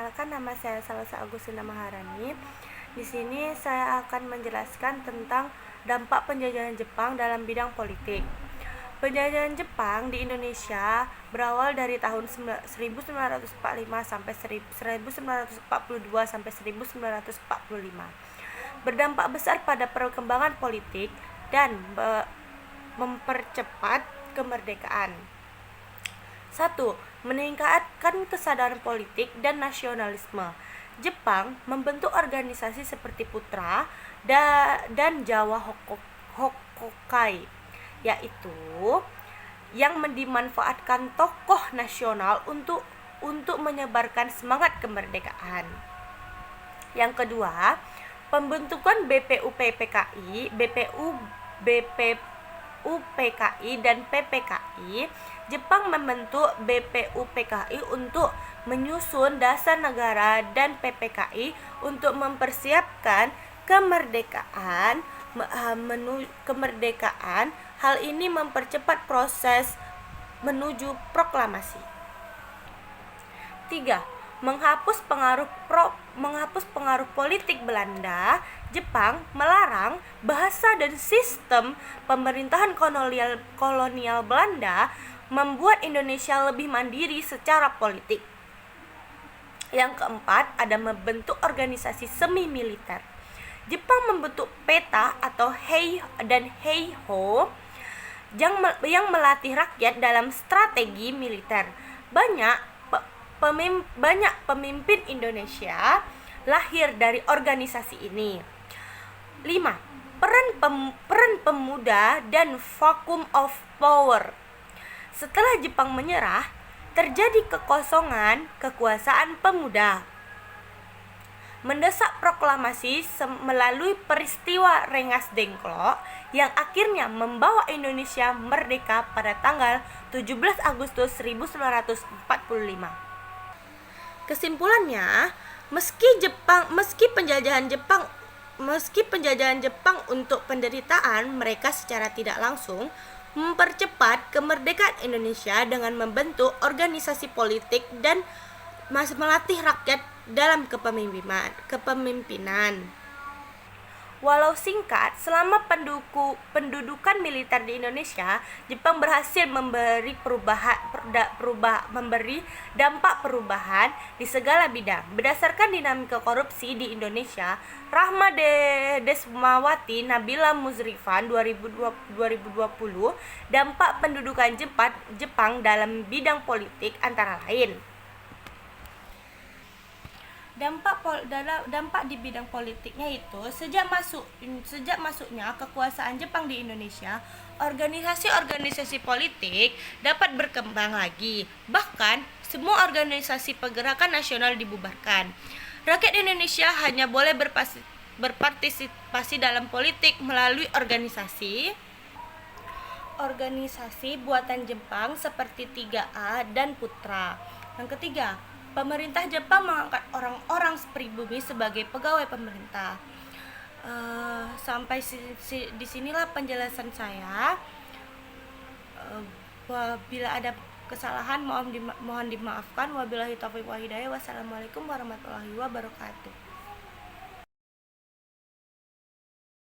Perkenalkan, nama saya Salsa Agustina Maharani. Di sini saya akan menjelaskan tentang dampak penjajahan Jepang dalam bidang politik. Penjajahan Jepang di Indonesia berawal dari tahun 1945 sampai 1942 sampai 1945. Berdampak besar pada perkembangan politik dan mempercepat kemerdekaan. 1. Meningkatkan kesadaran politik dan nasionalisme. Jepang membentuk organisasi seperti Putra dan Jawa Hokokai, yaitu yang dimanfaatkan tokoh nasional untuk menyebarkan semangat kemerdekaan. Yang kedua, pembentukan BPUPKI, dan PPKI. Jepang membentuk BPUPKI untuk menyusun dasar negara dan PPKI untuk mempersiapkan kemerdekaan. Hal ini mempercepat proses menuju proklamasi. 3. Menghapus pengaruh politik Belanda. Jepang melarang bahasa dan sistem pemerintahan kolonial Belanda, membuat Indonesia lebih mandiri secara politik. Yang keempat, ada membentuk organisasi semi militer. Jepang membentuk PETA atau Heiho yang melatih rakyat dalam strategi militer. Banyak pemimpin Indonesia lahir dari organisasi ini. 5. Peran pemuda dan vacuum of power. Setelah Jepang menyerah, terjadi kekosongan kekuasaan pemuda. Mendesak proklamasi melalui peristiwa Rengas Dengklok yang akhirnya membawa Indonesia merdeka pada tanggal 17 Agustus 1945. Kesimpulannya, meski penjajahan Jepang untuk penderitaan mereka secara tidak langsung mempercepat kemerdekaan Indonesia dengan membentuk organisasi politik dan melatih rakyat dalam kepemimpinan. Walau singkat, selama pendudukan militer di Indonesia, Jepang berhasil memberi dampak perubahan di segala bidang. Berdasarkan dinamika korupsi di Indonesia, Rahma Desmawati Nabila Muzrifan 2020, dampak pendudukan Jepang dalam bidang politik antara lain. Dampak di bidang politiknya itu sejak masuknya kekuasaan Jepang di Indonesia, organisasi politik dapat berkembang lagi. Bahkan semua organisasi pergerakan nasional dibubarkan. Rakyat Indonesia hanya boleh berpartisipasi dalam politik melalui organisasi buatan Jepang seperti 3A dan Putra. Yang ketiga, pemerintah Jepang mengangkat orang-orang pribumi sebagai pegawai pemerintah. Sampai disinilah penjelasan saya. Bila ada kesalahan mohon dimaafkan. Wabillahi taufiq wal hidayah. Wassalamualaikum warahmatullahi wabarakatuh.